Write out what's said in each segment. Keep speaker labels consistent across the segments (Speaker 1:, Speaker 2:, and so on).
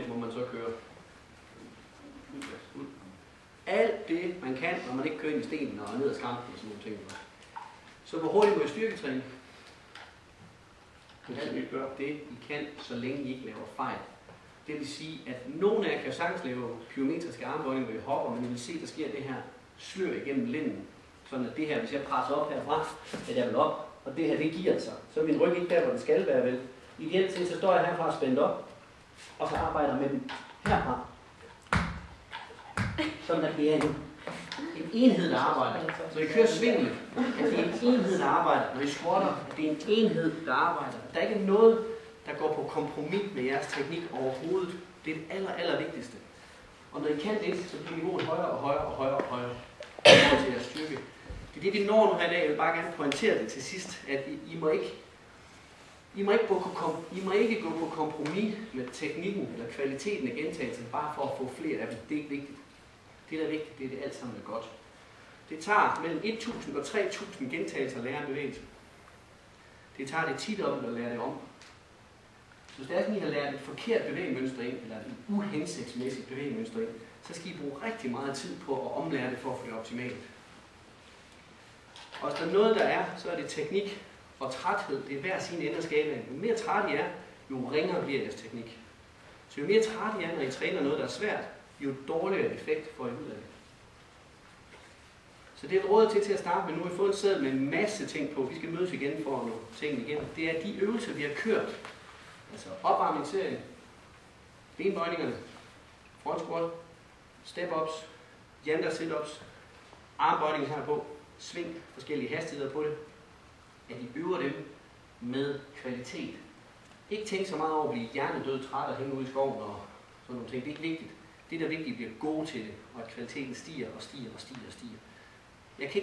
Speaker 1: må man så køre ud. Alt det, man kan, når man ikke kører ind i stenen og ned ad skampen og sådan nogle ting. Så hvor hurtigt må I styrketræne? Det I kan, så længe I ikke laver fejl. Det vil sige, at nogle af jer kan sagtens lave plyometriske armbøjninger, hvor I hopper, men I vil se, der sker det her slør igennem lænden. Sådan at det her, hvis jeg presser op herfra, at jeg vil op, og det her, det giver sig. Så er min ryg ikke der, hvor den skal være vel. Igen, så står jeg herfra spændt op, og så arbejder med den herfra. Sådan at det er en enhed, der arbejder. Når I kører svinglet, at det er en enhed, der arbejder. Når I squatter, at det er en enhed, der arbejder. Der er ikke noget, der går på kompromis med jeres teknik overhovedet. Det er det aller vigtigste. Og når I kan det, så bliver niveauet højere og højere og højere og højere til jeres styrke. Det er det, vi når nu her i dag. Jeg vil bare gerne pointere det til sidst, at I må ikke gå på kompromis med teknikken eller kvaliteten af gentagelsen, bare for at få flere af dem. Det er ikke vigtigt. Det, der er vigtigt, det er det alt sammen er godt. Det tager mellem 1.000 og 3.000 gentagelser at lære en bevægelse. Det tager det tit op at lære det om. Så hvis det er sådan, I har lært et forkert bevægemønster ind, eller et uhensigtsmæssigt bevægemønster ind, så skal I bruge rigtig meget tid på at omlære det for at få det optimalt. Og hvis der er noget, der er, så er det teknik og træthed. Det er hver sin ende af skalaen. Jo mere træt I er, jo ringere bliver jeres teknik. Så jo mere træt I er, når I træner noget, der er svært, jo dårligere effekt får I ud af det. Så det er et råd til at starte med. Nu har vi fået en seddel med en masse ting på. Vi skal mødes igen for at nå tingene igennem. Det er de øvelser, vi har kørt. Altså opvarmningsserien, benbøjningerne, front squat, step-ups, janter sit-ups, armbøjninger herpå, sving, forskellige hastigheder på det. At I øver dem med kvalitet. Ikke tænk så meget over at blive hjernedød, træt og hænge ude i skoven og sådan nogle ting. Det er ikke vigtigt. Det, der er vigtigt, at I bliver gode til det, og at kvaliteten stiger og stiger og stiger og stiger. Jeg kan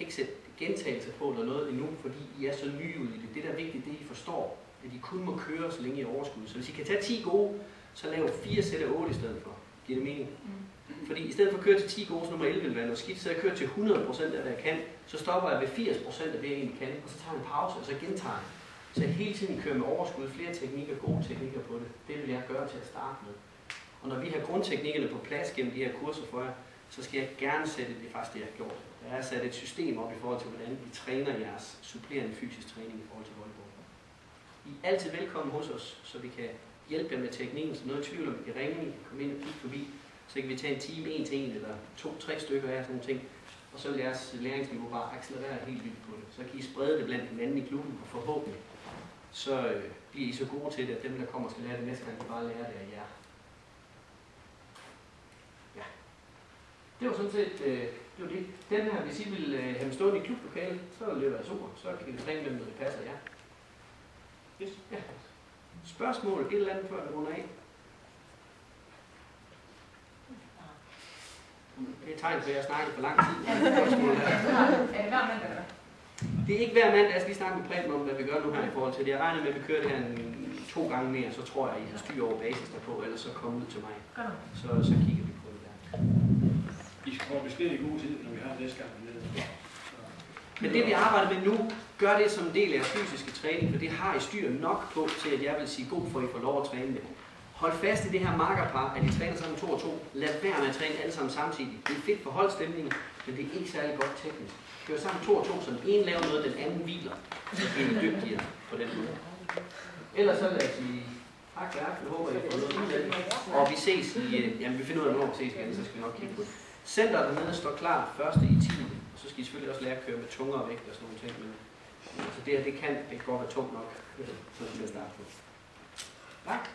Speaker 1: ikke sætte gentagelser på eller noget endnu, fordi I er så nye ud i det. Det, der er vigtigt, det I forstår, at I kun må køre, så længe I er overskud. Så hvis I kan tage 10 gode, så lav 4 sæt af 8 i stedet for. Giver det mening? Fordi i stedet for at køre til 10 gode, så nummer 11 vil være noget skidt, så jeg kører til 100% af, hvad jeg kan. Så stopper jeg ved 80% af det, jeg egentlig kan, og så tager jeg en pause, og så gentager jeg. Så jeg hele tiden kører med overskud, flere teknikker, gode teknikker på det. Det vil jeg gøre til at starte med. Og når vi har grundteknikkerne på plads gennem de her kurser for jer, så skal jeg gerne sætte, det er faktisk det, jeg har gjort. Jeg har sat et system op i forhold til, hvordan vi træner jeres supplerende fysisk træning i forhold til volleyball. I er altid velkommen hos os, så vi kan hjælpe jer med teknikken. Så noget i tvivl om, I kan ringe, I kan komme ind og kigge forbi. Så kan vi tage en time, 1 til 1 eller 2-3 stykker af sådan nogle ting. Og så vil jeres læringsniveau bare accelerere helt vildt på det. Så kan I sprede det blandt hinanden i klubben, og forhåbentlig så bliver I så gode til det, at dem, der kommer, skal lære det næste gang, de bare lærer det af jer. Ja. Det var sådan set det var det. Den her, hvis I vil have dem stående i klublokalet, så løber jeg super. Så kan vi træne med dem, når det passer jer. Yes. Ja. Spørgsmål, et eller andet, før vi runder af? Det er et tegn på, at jeg har snakket for lang tid.
Speaker 2: Er det hver mandag, eller?
Speaker 1: Det er ikke hver mandag. Jeg skal lige snakke med Preben om, hvad vi gør nu her i forhold til det. Jeg regner med, at vi kører det her 2 gange mere, så tror jeg, at I har styr over basis derpå, ellers så kom ud til mig. Så kigger vi på det der.
Speaker 3: I skal få besked i god tid, når vi har næste gang.
Speaker 1: Ja. Men det vi arbejder med nu, gør det som en del af jeres fysiske træning, for det har I styr nok på til, at jeg vil sige god for, at I får lov at træne det. Hold fast i det her makkerpar, at I træner sammen 2 og 2. Lad være med at træne alle sammen samtidig. Det er fedt for holdstemningen, men det er ikke særlig godt teknisk. Kør sammen 2 og 2, så den ene laver noget, den anden hviler. Så bliver I dygtigere på den måde. Ellers så lad os sige tak for jer. Jeg håber, I får noget ud af det. Og vi ses i, jamen vi finder ud af, hvornår vi ses igen, så skal vi nok kigge på det. Centeret dernede står klar 1. i 10. Og så skal I selvfølgelig også lære at køre med tungere vægt og sådan nogle ting. Men altså det her, det kan godt være tungt nok, så skal jeg starte på. Tak.